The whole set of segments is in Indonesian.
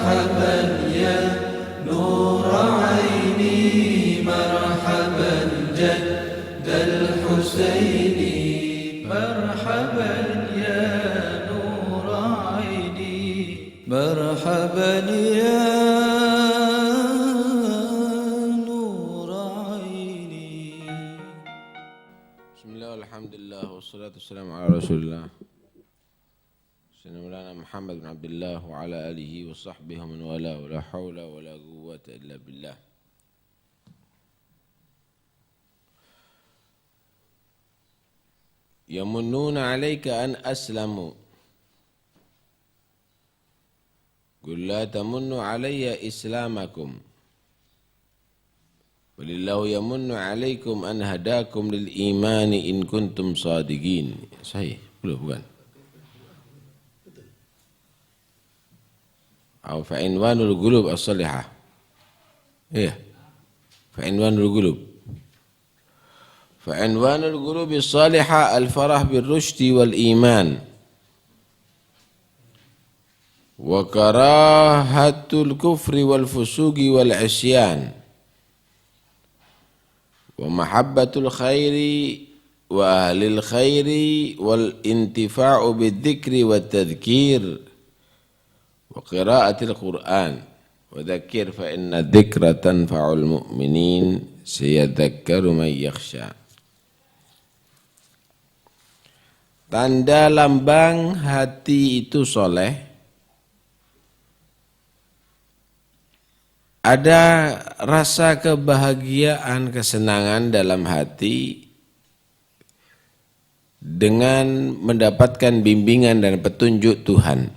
مرحبا يا نور عيني مرحبا جد الحسين مرحبا يا نور عيني مرحبا يا نور عيني. بسم الله والحمد لله والصلاة والسلام على رسول الله سيدنا مولانا محمد بن عبد الله وعلى آله وصحبه ومن والاه ولا حول ولا قوة إلا بالله. يمنون عليك أن أسلموا قل لا تمنوا علي إسلامكم ولله يمن عليكم أن هداكم للإيمان إن كنتم صادقين. صحيح bukan? أو فعنوان القلوب الصالحة. إيه فعنوان القلوب فعنوان القلوب الصالحة الفرح بالرشد والإيمان وكراهة الكفر والفسوق والعصيان ومحبة الخير وأهل الخير والانتفاع بالذكر والتذكير وقراءة القرآن وذكر فإن الذكر تنفع المؤمنين سيذكر من يخشى. Tanda lambang hati itu soleh, ada rasa kebahagiaan, kesenangan dalam hati dengan mendapatkan bimbingan dan petunjuk Tuhan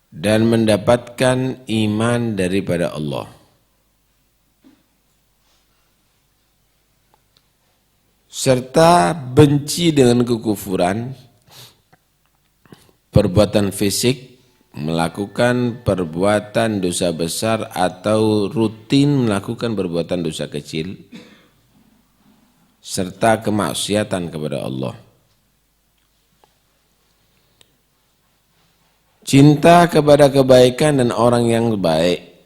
dan mendapatkan iman daripada Allah. Serta benci dengan kekufuran, perbuatan fisik, melakukan perbuatan dosa besar atau rutin melakukan perbuatan dosa kecil, serta kemaksiatan kepada Allah. Cinta kepada kebaikan dan orang yang baik,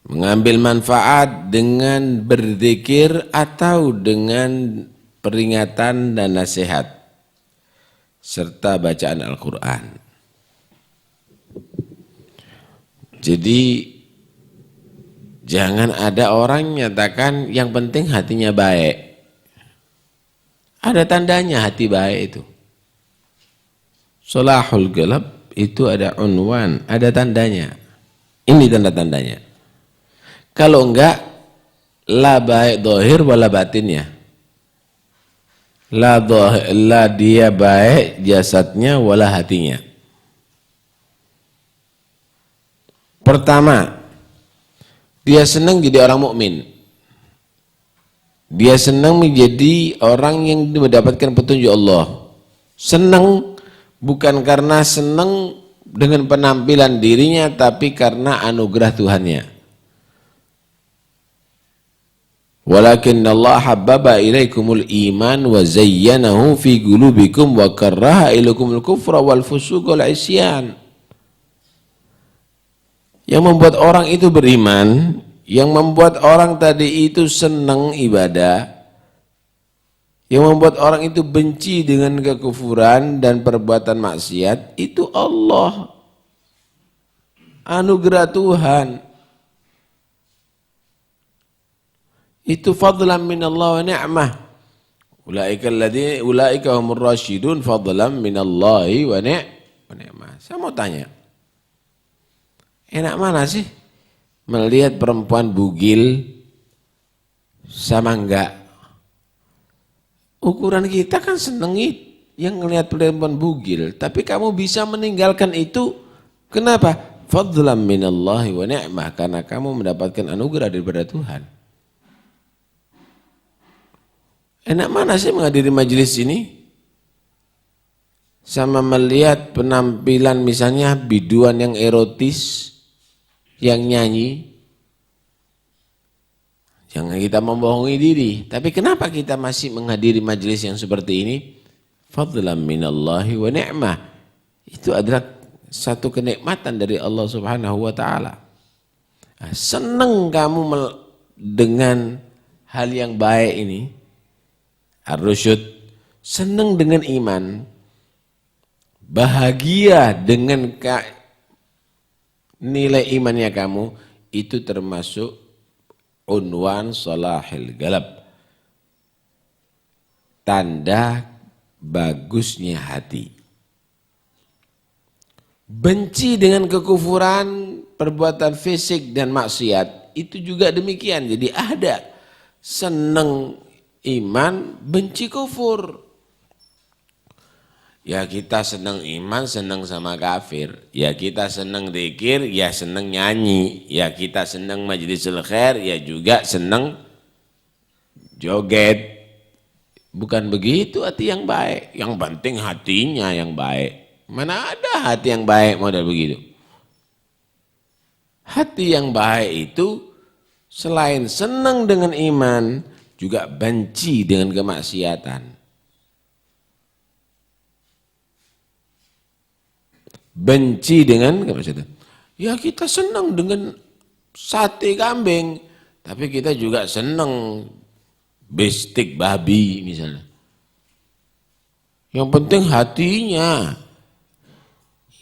mengambil manfaat dengan berzikir atau dengan peringatan dan nasihat, serta bacaan Al-Quran. Jadi jangan ada orang nyatakan yang penting hatinya baik. Ada tandanya hati baik itu. Solahul qalb itu ada unwan, ada tandanya. Ini tanda-tandanya. Kalau enggak, la baik dohir wala batinnya. La dia baik jasadnya wala hatinya. Pertama, dia senang jadi orang mukmin. Dia senang menjadi orang yang mendapatkan petunjuk Allah. Senang bukan karena senang dengan penampilan dirinya, tapi karena anugerah Tuhannya. Walakin Allah habbaba ilaikumul iman wa zayyanahu fi qulubikum wa karaha ilaikumul kufra wal fusuq wal isyan. Yang membuat orang itu beriman, yang membuat orang tadi itu senang ibadah, yang membuat orang itu benci dengan kekufuran dan perbuatan maksiat, itu Allah. Anugerah Tuhan. Itu fadlan minallah wa ni'mah. Ulaika humur rasyidun fadlan minallahi wa ni'mah. Saya mau tanya, enak mana sih melihat perempuan bugil sama enggak? Ukuran kita kan senengit yang melihat perempuan bugil, tapi kamu bisa meninggalkan itu. Kenapa? Fadlan minallahi wa ni'mah, karena kamu mendapatkan anugerah daripada Tuhan. Enak mana sih menghadiri majelis ini sama melihat penampilan misalnya biduan yang erotis, yang nyanyi. Jangan kita membohongi diri. Tapi kenapa kita masih menghadiri majelis yang seperti ini? fadlan minallahi wa ni'mah. Itu adalah satu kenikmatan dari Allah Subhanahu wa taala. Senang kamu dengan hal yang baik ini, ar-rusyud, senang dengan iman, bahagia dengan nilai imannya kamu, itu termasuk unwan salahil galab, tanda bagusnya hati. Benci dengan kekufuran, perbuatan fisik dan maksiat, itu juga demikian. Jadi ada senang iman, benci kufur. Ya kita senang iman, senang sama kafir. Ya kita senang zikir, ya senang nyanyi. Ya kita senang majlisul khair, ya juga senang joget. Bukan begitu hati yang baik. Yang penting hatinya yang baik. Mana ada hati yang baik model begitu. Hati yang baik itu selain senang dengan iman, juga benci dengan kemaksiatan. Benci dengan kemaksiatan. Ya kita senang dengan sate kambing, tapi kita juga senang bestik babi misalnya. Yang penting hatinya.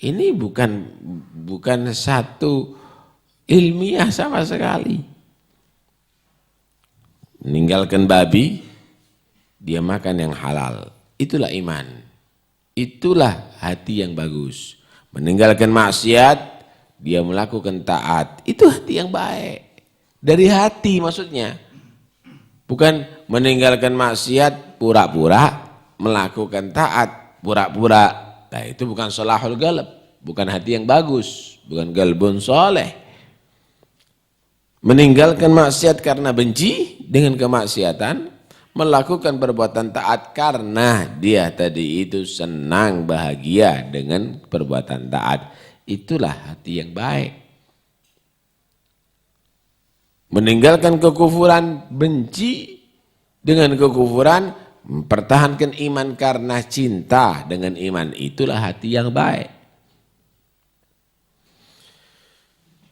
Ini bukan satu ilmiah sama sekali. Meninggalkan babi, dia makan yang halal. Itulah iman. Itulah hati yang bagus. Meninggalkan maksiat, dia melakukan taat. Itu hati yang baik. Dari hati maksudnya. Bukan meninggalkan maksiat pura-pura, melakukan taat pura-pura. Nah, itu bukan salahul galab, bukan hati yang bagus, bukan galbun soleh. Meninggalkan maksiat karena benci dengan kemaksiatan, melakukan perbuatan taat karena dia tadi itu senang bahagia dengan perbuatan taat. Itulah hati yang baik. Meninggalkan kekufuran, benci dengan kekufuran, mempertahankan iman karena cinta dengan iman, itulah hati yang baik.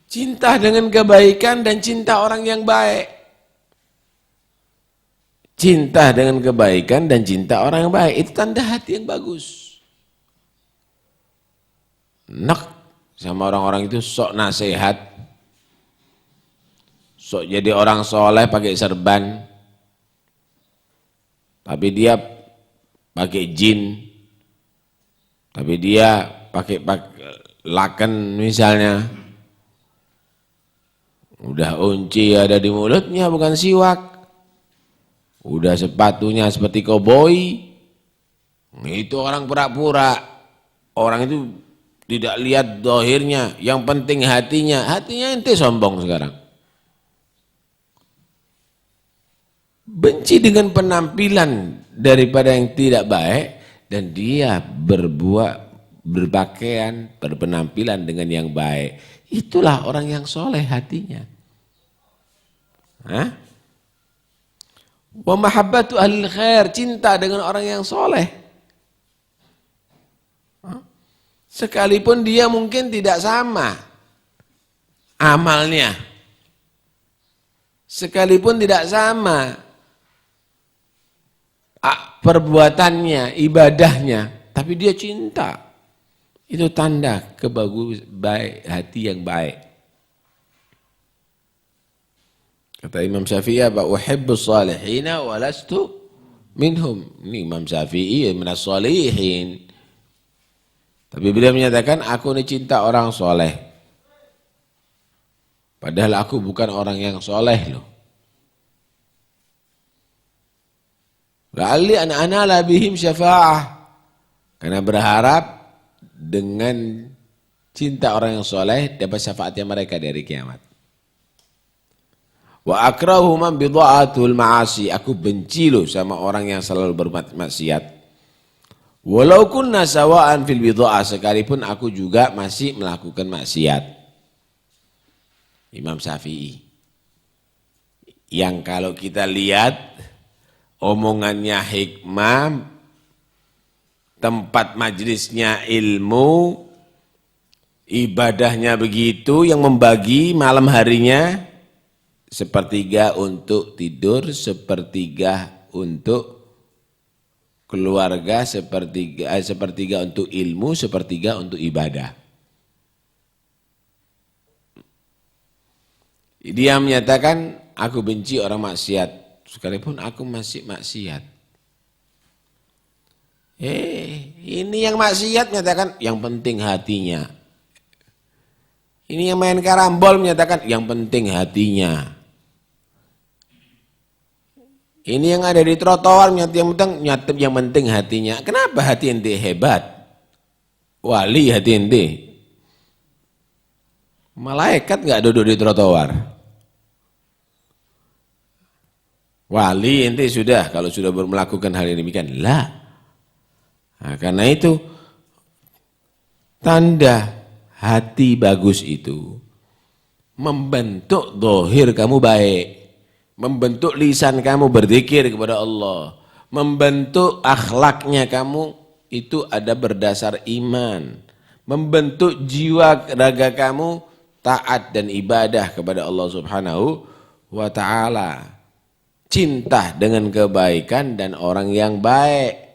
Cinta dengan kebaikan dan cinta orang yang baik. Cinta dengan kebaikan dan cinta orang yang baik, itu tanda hati yang bagus. Nak sama orang-orang itu sok nasihat, sok jadi orang soleh pakai serban, tapi dia pakai jin, tapi dia pakai laken misalnya, udah unci ada di mulutnya bukan siwak, udah sepatunya seperti koboi, itu orang pura-pura, orang itu tidak lihat dohirnya, yang penting hatinya ente sombong sekarang. Benci dengan penampilan daripada yang tidak baik, dan dia berpakaian, berpenampilan dengan yang baik. Itulah orang yang soleh hatinya. Wa mahabbatu ahlil khair, cinta dengan orang yang soleh. Sekalipun dia mungkin tidak sama amalnya, sekalipun tidak sama perbuatannya, ibadahnya, tapi dia cinta. Itu tanda baik, hati yang baik. Kata Imam Syafi'i, apa uhibbus salihina wa lastu minhum. Ini Imam Syafi'i minas salihin. Tapi beliau menyatakan, aku ini cinta orang soleh. Padahal aku bukan orang yang soleh loh. La'alli ana bihim syafa'ah. Karena berharap dengan cinta orang yang soleh dapat syafaatnya mereka dari kiamat. Wa akrahu man bidha'atul ma'asi. Aku benci loh sama orang yang selalu bermaksiat. Walau kunna sawa'an fil bidha'ah, sekalipun aku juga masih melakukan maksiat. Imam Syafi'i. Yang kalau kita lihat omongannya hikmah, tempat majelisnya ilmu, ibadahnya begitu, yang membagi malam harinya sepertiga untuk tidur, sepertiga untuk keluarga, sepertiga untuk ilmu, sepertiga untuk ibadah. Dia menyatakan, aku benci orang maksiat, sekalipun aku masih maksiat. Ini yang maksiat menyatakan yang penting hatinya. Ini yang main karambol menyatakan yang penting hatinya. Ini yang ada di trotoar menyatakan yang penting hatinya. Kenapa hati ente hebat? Wali hati ente. Malaikat enggak duduk di trotoar. Wali ente sudah kalau sudah melakukan hal ini demikian. Lah. Nah, karena itu tanda hati bagus itu membentuk zahir kamu baik, membentuk lisan kamu berzikir kepada Allah, membentuk akhlaknya kamu itu ada berdasar iman, membentuk jiwa raga kamu taat dan ibadah kepada Allah Subhanahu wa taala, cinta dengan kebaikan dan orang yang baik.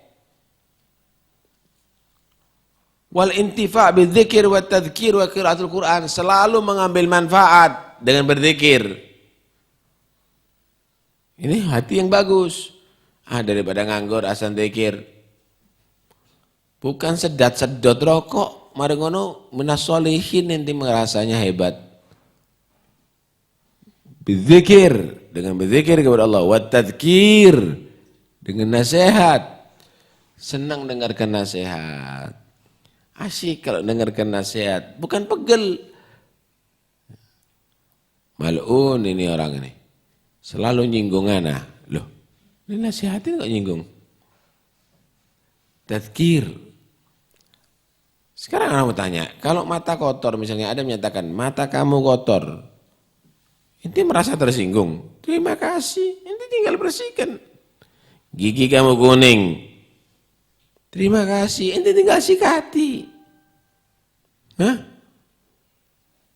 Wal intifa' bidzikir wa tadhkir wa qiraatul Quran, selalu mengambil manfaat dengan berzikir. Ini hati yang bagus. Daripada nganggur asan zikir. Bukan sedat-sedot rokok, mari ngono minas sholihin ente merasanya hebat. Berzikir, dengan berzikir kepada Allah, wa tadhkir, dengan nasihat. Senang dengarkan nasihat. Asyik kalau dengarkan nasihat, bukan pegel. Mal'un ini orang ini. Selalu nyinggung anak. Loh, ini nasihatin kok nyinggung? Tadhkir. Sekarang orang mau tanya, kalau mata kotor misalnya ada menyatakan, mata kamu kotor. Ente merasa tersinggung. Terima kasih, ente tinggal bersihkan. Gigi kamu kuning. Terima kasih, ente tinggal sikati. Hah?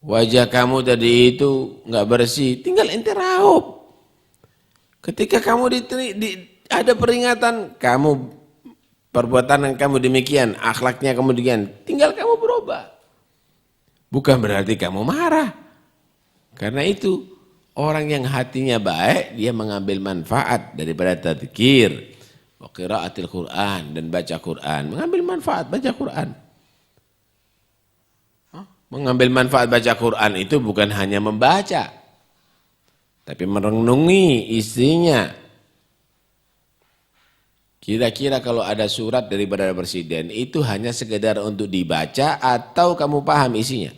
Wajah kamu tadi itu enggak bersih, tinggal ente raup. Ketika kamu ada peringatan, kamu perbuatan yang kamu demikian, akhlaknya kamu demikian, tinggal kamu berubah. Bukan berarti kamu marah. Karena itu, orang yang hatinya baik, dia mengambil manfaat daripada tadzkir. Wa qiraatil Quran, dan baca Quran, mengambil manfaat baca Quran. Mengambil manfaat baca Quran itu bukan hanya membaca, tapi merenungi isinya. Kira-kira kalau ada surat daripada presiden itu hanya sekedar untuk dibaca atau kamu paham isinya?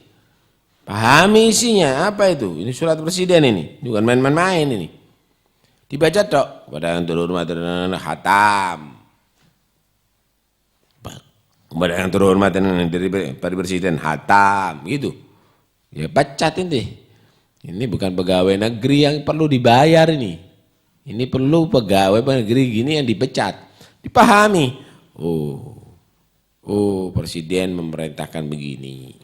Pahami isinya, apa itu? Ini surat presiden ini, bukan main-main ini. Dibaca tok, kepada yang terhormat hatam. Kepada yang terhormat dari presiden hatam, gitu. Ya bacatin deh. Ini bukan pegawai negeri yang perlu dibayar ini. Ini perlu pegawai negeri gini yang dipecat. Dipahami. Oh presiden memerintahkan begini.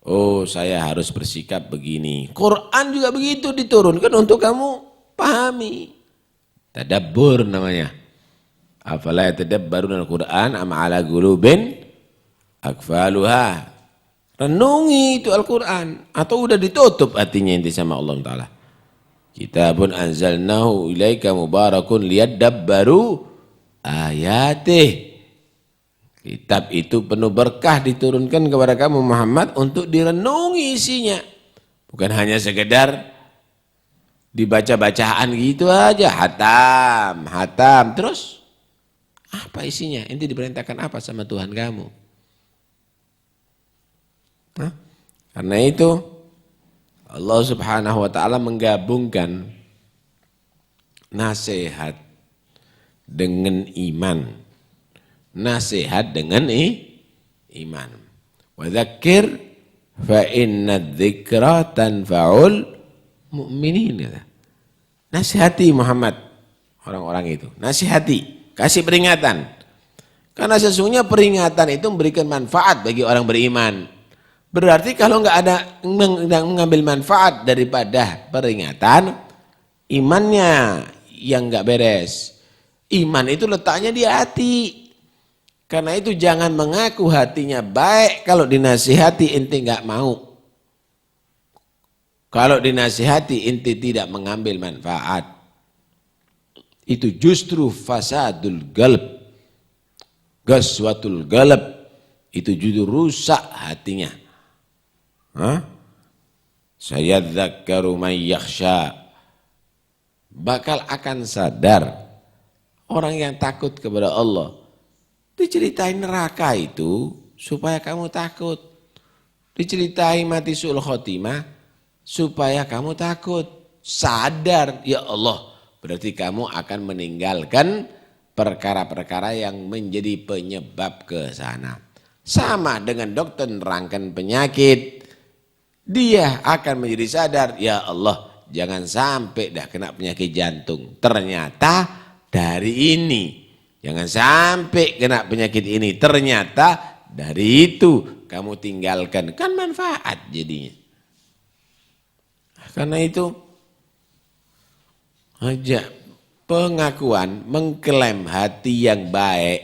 Oh saya harus bersikap begini. Quran juga begitu diturunkan untuk kamu pahami. Tadabbur namanya. Afala yatadabbaruna al-Qur'an am ala qulubin akfaluha. Renungi itu Al-Qur'an atau udah ditutup hatinya inti sama Allah Ta'ala. Kitabun anzalnahu ilaika mubarakun liyadabbaru ayatih. Kitab itu penuh berkah diturunkan kepada kamu Muhammad untuk direnungi isinya. Bukan hanya sekedar dibaca-bacaan gitu aja, hatam, terus apa isinya? Ente diperintahkan apa sama Tuhan kamu? Nah, karena itu Allah Subhanahu wa taala menggabungkan nasihat dengan iman. Nasihat dengan iman. Wa dzakir fa inna dzikra tanfa'ul mu'minin. Nasihati Muhammad orang-orang itu. Nasihati, kasih peringatan. Karena sesungguhnya peringatan itu memberikan manfaat bagi orang beriman. Berarti kalau nggak ada mengambil manfaat daripada peringatan, imannya yang nggak beres. Iman itu letaknya di hati. Karena itu jangan mengaku hatinya baik kalau dinasihati inti nggak mau. Kalau dinasihati inti tidak mengambil manfaat. Itu justru fasadul qalb. Gaswatul qalb. Itu justru rusak hatinya. Sayadzakkaru man yakhsha. Bakal akan sadar orang yang takut kepada Allah. Diceritain neraka itu supaya kamu takut. Diceritain mati su'ul khotimah supaya kamu takut. Sadar, ya Allah, berarti kamu akan meninggalkan perkara-perkara yang menjadi penyebab ke sana. Sama dengan dokter nerangkan penyakit, dia akan menjadi sadar, ya Allah, jangan sampai dah kena penyakit jantung. Ternyata dari ini. Jangan sampai kena penyakit ini. Ternyata dari itu kamu tinggalkan. Kan manfaat jadinya. Karena itu aja pengakuan mengklaim hati yang baik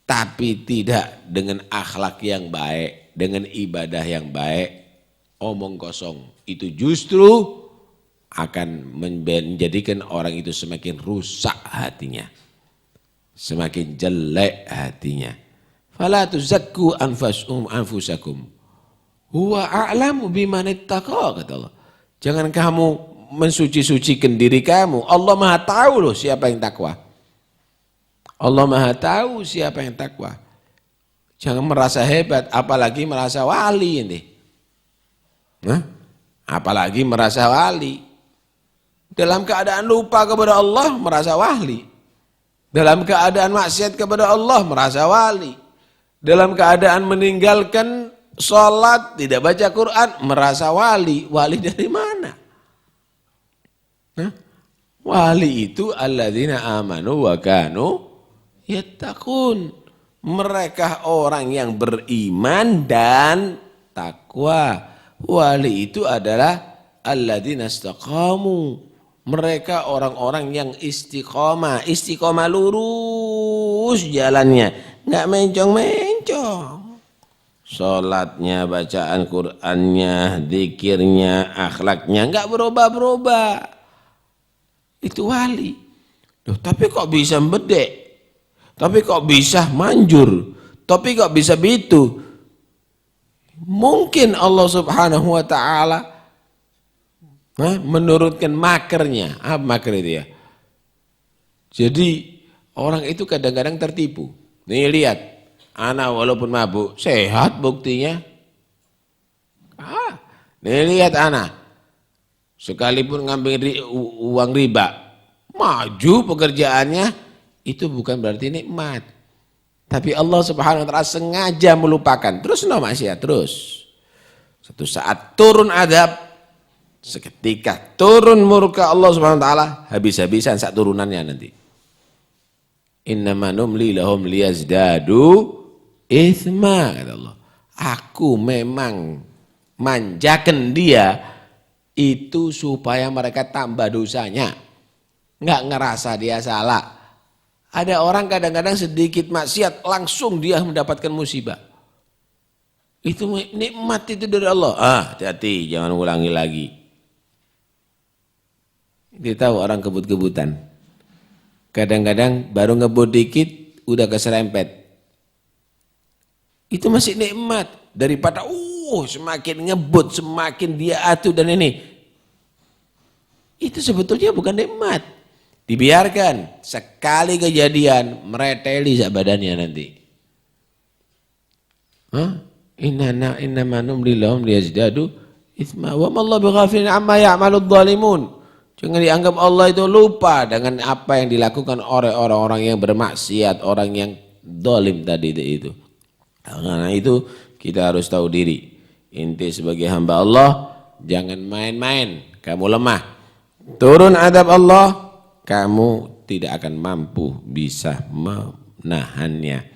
tapi tidak dengan akhlak yang baik, dengan ibadah yang baik, omong kosong. Itu justru akan menjadikan orang itu semakin rusak hatinya. Semakin jelek hatinya. Fala tuzakku anfusakum. Huwa a'lamu biman ittaqa, kata Allah. Jangan kamu mensuci-sucikan diri kamu. Allah Maha tahu loh siapa yang takwa. Allah Maha tahu siapa yang takwa. Jangan merasa hebat, apalagi merasa wali ini. Apalagi merasa wali. Dalam keadaan lupa kepada Allah merasa wali. Dalam keadaan maksiat kepada Allah merasa wali. Dalam keadaan meninggalkan sholat, tidak baca Quran, merasa wali. Wali dari mana? Wali itu alladzina amanu wa kanu yattaqun. Mereka orang yang beriman dan takwa. Wali itu adalah alladzina istaqamu. Mereka orang-orang yang istiqomah. Istiqomah lurus jalannya. Enggak mencong-mencong. Sholatnya, bacaan Qur'annya, zikirnya, akhlaknya enggak berubah-berubah. Itu wali. Loh, tapi kok bisa bedek? Tapi kok bisa manjur? Tapi kok bisa begitu? Mungkin Allah Subhanahu wa ta'ala menurunkan makernya. Apa maker itu ya? Jadi orang itu kadang-kadang tertipu. Nih lihat, anak walaupun mabuk, sehat buktinya. Nih lihat anak, sekalipun ngambil uang riba, maju pekerjaannya, itu bukan berarti nikmat. Tapi Allah Subhanahu wa ta'ala sengaja melupakan. Terus no maksiat terus. Satu saat turun adab, seketika turun murka Allah Subhanahu wa ta'ala, habis-habisan saat turunannya nanti. Innama numli lahum liyazdadu itsma, kata Allah. Aku memang manjakan dia itu supaya mereka tambah dosanya. Enggak ngerasa dia salah. Ada orang kadang-kadang sedikit maksiat langsung dia mendapatkan musibah. Itu nikmat itu dari Allah. Hati-hati jangan ulangi lagi. Dia tahu orang kebut-kebutan. Kadang-kadang baru ngebut dikit udah keserempet. Itu masih nikmat daripada semakin ngebut, semakin dia atuh dan ini. Itu sebetulnya bukan nikmat. Dibiarkan sekali kejadian mereteli sak badannya nanti. Innama numli lahum liyazdadu itsma wa ma Allah bighafilin amma ya'maludz zalimun. Jangan dianggap Allah itu lupa dengan apa yang dilakukan oleh orang-orang yang bermaksiat, orang yang zalim tadi itu. Karena itu kita harus tahu diri. Inti sebagai hamba Allah, jangan main-main, kamu lemah. Turun adab Allah, kamu tidak akan mampu bisa menahannya.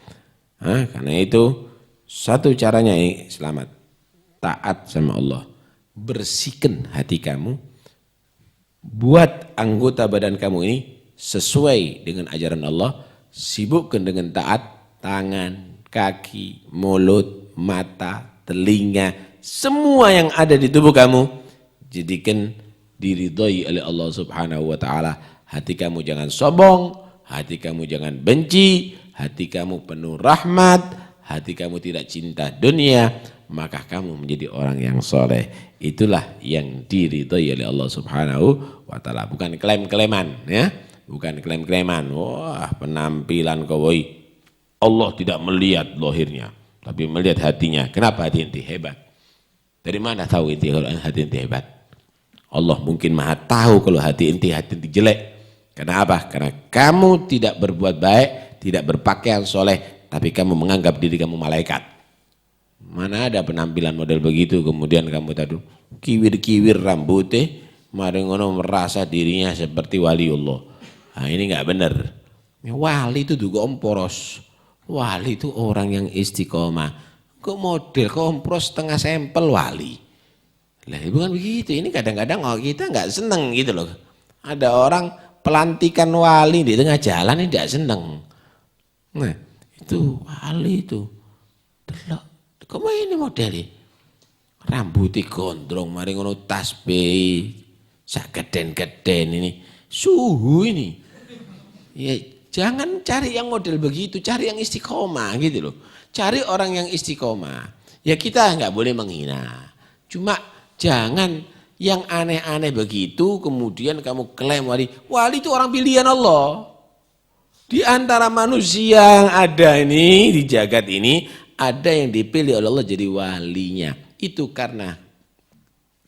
Karena itu satu caranya selamat, taat sama Allah. Bersihkan hati kamu, buat anggota badan kamu ini sesuai dengan ajaran Allah, sibukkan dengan taat, tangan, kaki, mulut, mata, telinga, semua yang ada di tubuh kamu, jadikan diridhoi oleh Allah Subhanahu wa taala. Hati kamu jangan sombong, hati kamu jangan benci, hati kamu penuh rahmat, hati kamu tidak cinta dunia, maka kamu menjadi orang yang soleh. Itulah yang diridhoi oleh Allah Subhanahu wa taala. Bukan klaim-klaiman, ya. Bukan klaim-klaiman. Wah, penampilan kawai. Allah tidak melihat lahirnya, tapi melihat hatinya. Kenapa hati inti hebat? Dari mana tahu inti kalau hati inti hebat? Allah mungkin maha tahu kalau hati inti jelek. Karena apa? Karena kamu tidak berbuat baik, tidak berpakaian soleh, tapi kamu menganggap diri kamu malaikat. Mana ada penampilan model begitu, kemudian kamu tadi kiwir-kiwir rambutnya, mari ngono merasa dirinya seperti waliullah. Nah, ini enggak benar. Wali itu juga poros. Wali itu orang yang istiqomah. Kok model kompros setengah sampel wali. Lah bukan begitu. Ini kadang-kadang kita enggak seneng gitu loh. Ada orang pelantikan wali di tengah jalan ini tidak seneng. Nah, itu wali itu. Delok. Kok ini modelnya? Rambutnya gondrong, mari ngono tasbih, sageden-geden ini. Suhu ini. Ya, jangan cari yang model begitu, cari yang istiqomah gitu loh. Cari orang yang istiqomah. Ya kita enggak boleh menghina. Cuma jangan yang aneh-aneh begitu kemudian kamu klaim wali. Wali itu orang pilihan Allah. Di antara manusia yang ada ini di jagat ini, ada yang dipilih oleh Allah jadi walinya. Itu karena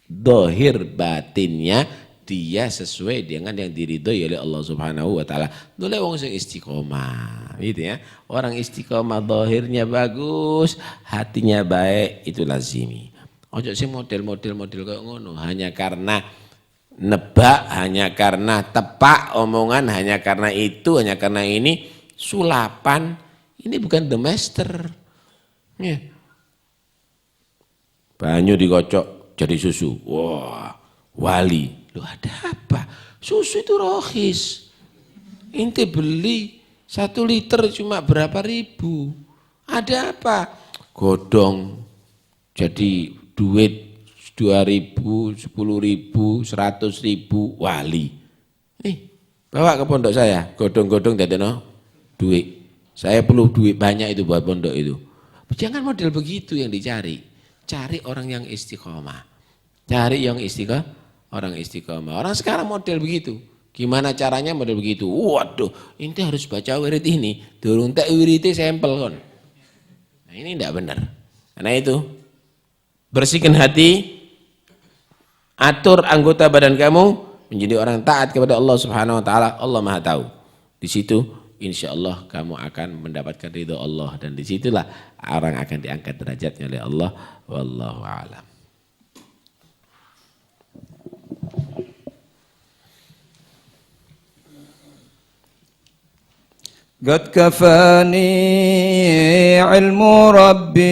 dohir batinnya dia sesuai dengan yang diridhoi oleh Allah Subhanahu wa taala. Dole wong sing istiqomah, gitu ya. Orang istiqomah dohirnya bagus, hatinya baik, itu lazimi. Ojo sing model-model kayak ngono hanya karena nebak, hanya karena tepak omongan, hanya karena itu, hanya karena ini sulapan. Ini bukan the master. Ya. Banyu dikocok jadi susu. Wah, wali. Loh ada apa? Susu itu rohis. Inti beli 1 liter cuma berapa ribu. Ada apa? Godong jadi duit 2.000, 10.000, 100.000 wali. Nih, bawa ke pondok saya, godong-godong dadeno duit. Saya perlu duit banyak itu buat pondok itu. Jangan model begitu yang dicari. Cari orang yang istiqomah. Cari yang orang istiqomah. Orang sekarang model begitu. Gimana caranya model begitu? Waduh, ini harus baca wirid ini. Durung tak wiridnya sampel kon. Nah, ini tidak benar. Karena itu bersihkan hati, atur anggota badan kamu menjadi orang taat kepada Allah Subhanahu wa taala. Allah Maha tahu. Di situ insya Allah kamu akan mendapatkan ridho Allah, dan disitulah orang akan diangkat derajatnya oleh Allah. Wallahu a'lam. قد كفاني علم ربي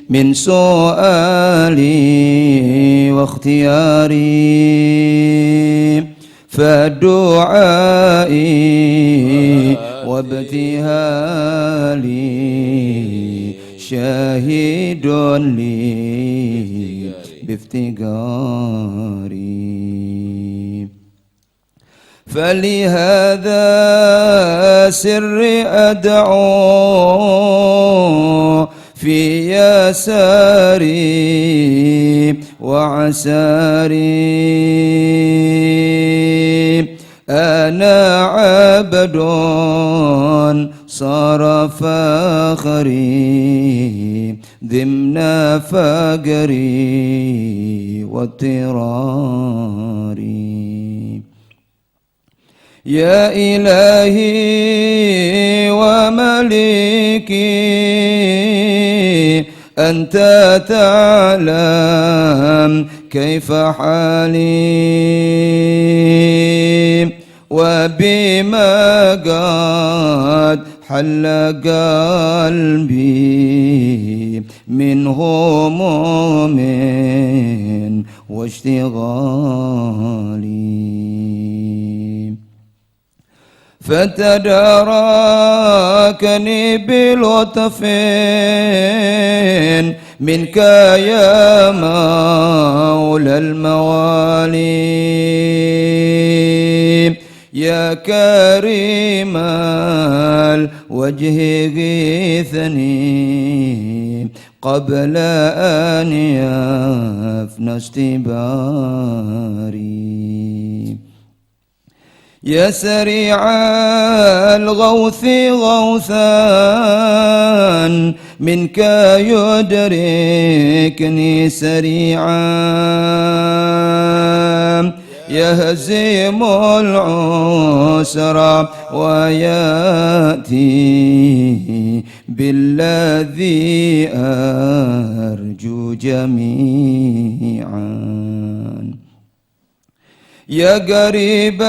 من سؤالي واختياري فدعائي وابتهالي شاهد لي بافتقاري فلهذا سر أدعو في يساري وعساري أنا عبد صار فخري ضمن فقري واضطراري يا إلهي ومليكي أنت تعلم كيف حالي وبما قد حل قلبي من هموم واشتغالي فتداركني بلطف منك يا مولى الموالي يا كريم الوجه غيثني قبل أن يفنى استباري يا سريع الغوث غوثا منك يدركني سريعا يهزم العسر ويأتي بالذي أرجو جميعا يا قريبا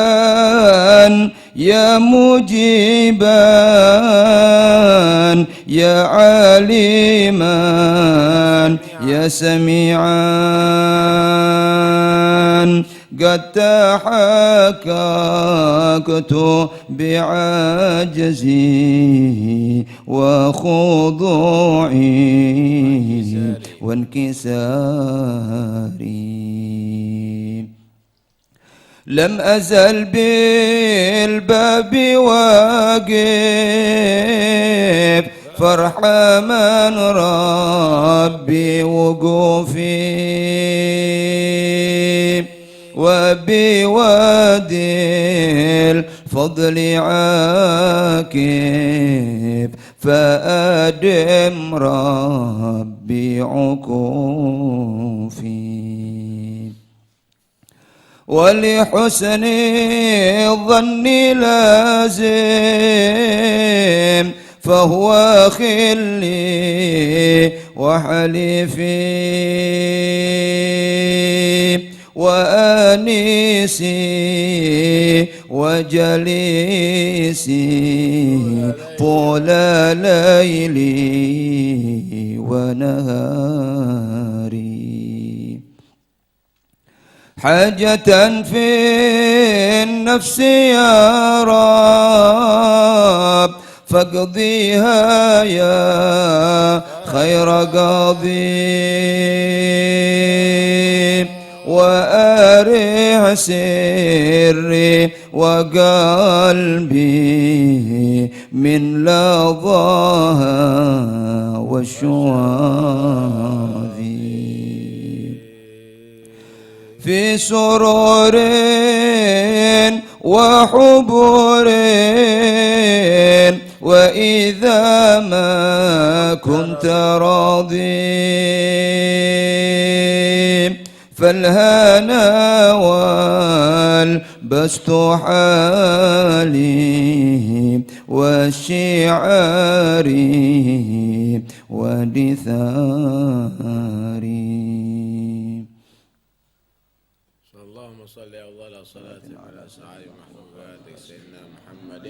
يا مجيبا يا عليما يا سميعا قد تحققت بعجزي وخضوعي وانكساري لم أزل بالباب واقف فارحمن ربي وقوفي وبوادي الفضل عاكف فأدم ربي عكوفي ولحسن الظن لازم فهو خلي وحليفي وأنيسي وجليسي طول ليلي ونهاري حاجة في النفس يا رب فاقضيها يا خير قاضي وأرح سري وقلبي من لظاها والشواذي في سرور وحبور وإذا ما كنت راضي فالهنا والبسط حالي والشعاري ودثاري اللهم صل على صلاة على سعي محبوباتك سيدنا محمد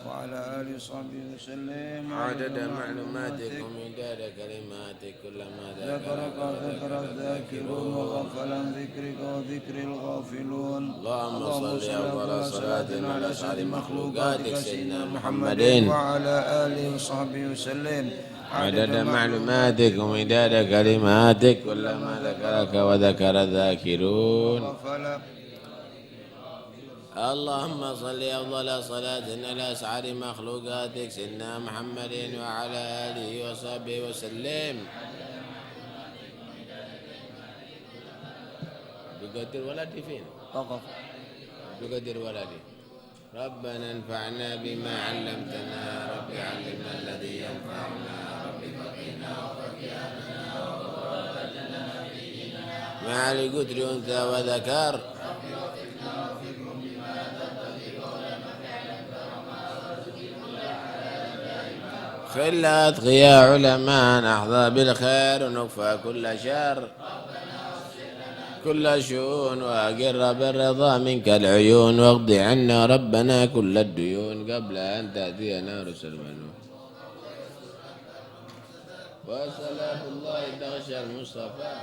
وعلى آله وصحبه وسلم عدد معلوماتك ومداد كلماتك كلما ذكرك ذكر الذاكرون وغفل عن ذكرك وذكر الغافلون اللهم صل على صلاة على سعي مخلوقاتك سيدنا محمد وعلى آله وصحبه وسلم عدد معلوماتك ومداد كلماتك كلما ذكرك وذكر الذاكرون اللهم صل أفضل صلاة على أسعد مخلوقاتك سيدنا محمد وعلى آله وصحبه وسلم بقدر ولدي فين؟ وقف بقدر ولدي ربنا انفعنا بما علمتنا رب علمنا الذي ينفعنا رب فقنا وفقنا وقربنا مع القدر أنثى وذكر خلة أتقياء علماء نحظى بالخير ونكفى كل شر كل شؤون وأقر بالرضا منك العيون واقض عنا ربنا كل الديون قبل أن تأتينا رسل منون وصلاة الله تغشى المصطفى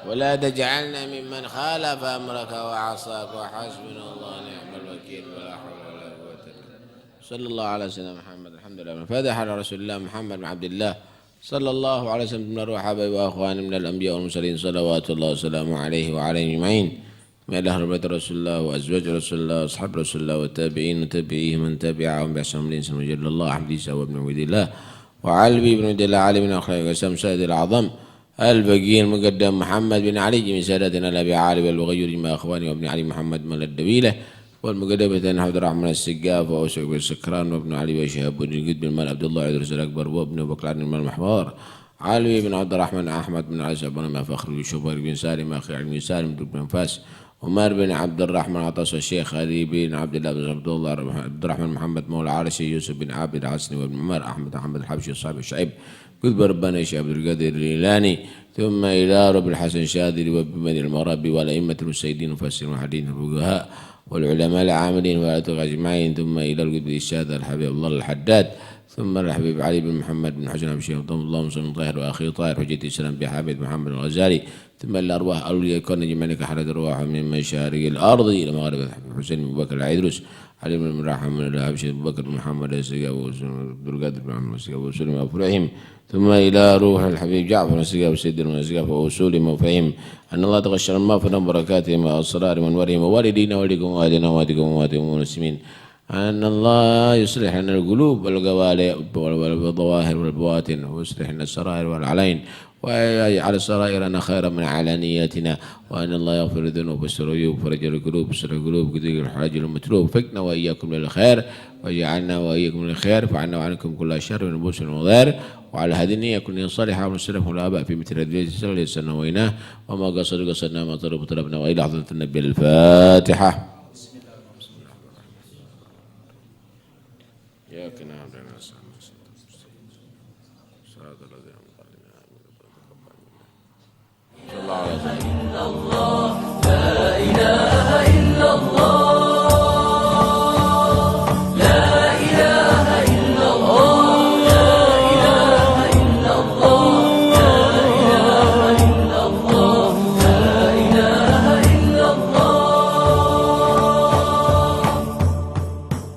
ولا تجعلنا ممن خالف أمرك وعصاك وحسبنا الله نعم الوكيل ولا حول ولا قوة إلا بالله صلى الله على سيدنا محمد الحمد لله فاتح على رسول الله محمد بن عبد الله صلى الله عليه وسلم من الروح حبايب وأخوان من الأنبياء والمرسلين صلوات الله وسلامه عليه وعليهم أجمعين من أهل بيت رسول الله وأزواج رسول الله وأصحاب رسول الله والتابعين وتابعيهم من تبعهم بإحسان إلى يوم الدين جل الله عبد الله وابن عبد الله وعلي بن عبد الله علي بن أخلاق وسام سيد الأعظم البقي المقدم محمد بن علي من سادتنا الأبي علي والغيور مع أخواني وابن علي محمد من الدويلة والمقدم بن عبد الرحمن السقاف وأوسع بن السكران وابن علي وشهاب بن الجد بن مال عبد الله عدرس الأكبر وابن بكر بن مال المحوار علي بن عبد الرحمن أحمد بن علي بن ما فخر وشوبر بن سالم أخي علي بن سالم بن فاس عمر بن عبد الرحمن عطاس الشيخ علي بن عبد الله بن عبد الرحمن محمد مولى عرشي يوسف بن عابد عسني وابن عمر أحمد الحبشي صاحب الشعيب قد ربنا الشيخ عبد القادر الجيلاني ثم إلى رب الحسن الشاذلي وابن المربي والأئمة المسيدين المفسرين والمحدثين الفقهاء والعلماء العاملين والأتقى أجمعين ثم إلى القطب الشاذ الحبيب الله الحداد ثم الحبيب علي بن محمد بن حسن بن شيخ اللهم صل طاهر وأخي طاهر حجة السلام بحبيب محمد الغزالي ثم الأرواح أولياء كون جميعا كحرة الرواح من مشارق الأرض إلى مغرب حسين بن بكر العيدروس علي بن رحمه من الحبشي بن بكر محمد السقاف وعبد القادر بن محمد السقاف وسلم أفرحهم ثم إلى روح الحبيب جعفر السقاف وسيدنا السقاف وأصول مفاهيم أن الله تغشى المغفرة بركاتهم وأسرار وأنوارهم ووالدينا ووالدكم ووالدنا ووالدكم ووالدكم والمسلمين أن الله يصلح لنا القلوب والقوالب والظواهر والبواطن ويصلح لنا السرائر والعلين ويجعل سرائرنا خيرا من علانياتنا وأن الله يغفر الذنوب والسر العيوب فرج القلوب وسر القلوب كثير الحاج المطلوب فكنا وإياكم للخير وجعلنا وإياكم للخير فعنا وعنكم كل شر ونبوس وضار وعلى هذه النية كن صالحة ونسلم الآباء في مثل هذه السنة سنويناه وما قصدنا ما طلبنا وإلى حضرة النبي الفاتحة. إياك نعبد ونستعين صراط الذين أنعمت عليهم غير المغضوب عليهم ولا الضالين.